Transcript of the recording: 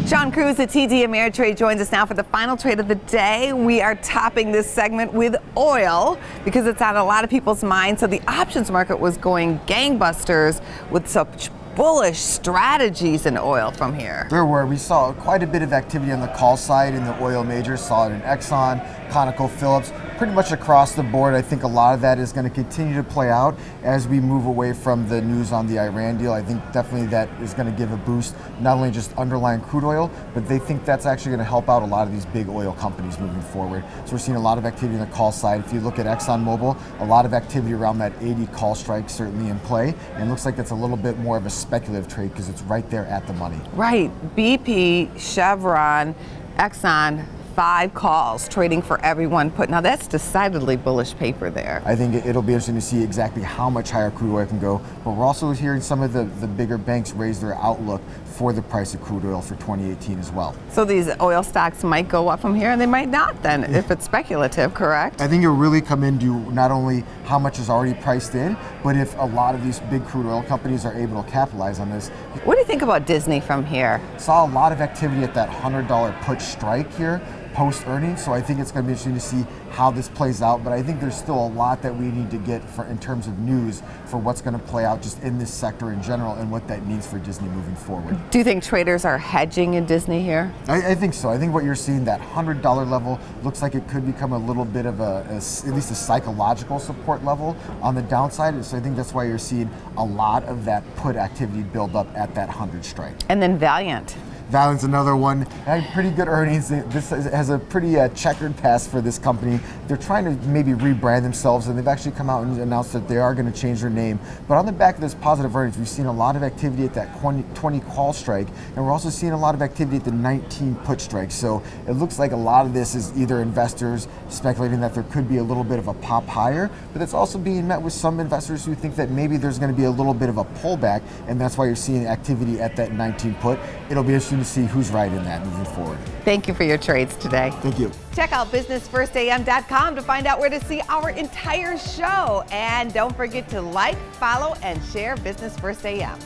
John Cruz at TD Ameritrade joins us now for the final trade of the day. We are topping this segment with oil because it's on a lot of people's minds. So the options market was going gangbusters with such bullish strategies in oil from here. There were. We saw quite a bit of activity on the call side in the oil majors. Saw it in Exxon, ConocoPhillips, pretty much across the board. I think a lot of that is going to continue to play out as we move away from the news on the Iran deal. I think definitely that is going to give a boost, not only just underlying crude oil, but they think that's actually going to help out a lot of these big oil companies moving forward. So we're seeing a lot of activity on the call side. If you look at ExxonMobil, a lot of activity around that 80 call strike certainly in play. And it looks like that's a little bit more of a speculative trade because it's right there at the money. Right. BP, Chevron, Exxon, 5 calls trading for every 1 put. Now that's decidedly bullish paper there. I think it'll be interesting to see exactly how much higher crude oil can go. But we're also hearing some of the bigger banks raise their outlook for the price of crude oil for 2018 as well. So these oil stocks might go up from here and they might not then if it's speculative, correct? I think it'll really come into not only how much is already priced in, but if a lot of these big crude oil companies are able to capitalize on this. What do you think about Disney from here? Saw a lot of activity at that $100 put strike here post earnings, so I think it's going to be interesting to see how this plays out, but I think there's still a lot that we need to get in terms of news for what's going to play out just in this sector in general and what that means for Disney moving forward. Do you think traders are hedging in Disney here? I think so. I think what you're seeing, that $100 level, looks like it could become a little bit of at least a psychological support level on the downside, so I think that's why you're seeing a lot of that put activity build up at that 100 strike. And then Valiant. Valiant's another one. Had pretty good earnings. This has a pretty checkered past for this company. They're trying to maybe rebrand themselves, and they've actually come out and announced that they are going to change their name. But on the back of this positive earnings, we've seen a lot of activity at that 20 call strike, and we're also seeing a lot of activity at the 19 put strike. So it looks like a lot of this is either investors speculating that there could be a little bit of a pop higher, but it's also being met with some investors who think that maybe there's going to be a little bit of a pullback, and that's why you're seeing activity at that 19 put. It'll be interesting to see who's right in that moving forward. Thank you for your trades today. Thank you. Check out businessfirstam.com to find out where to see our entire show. And don't forget to like, follow, and share Business First AM.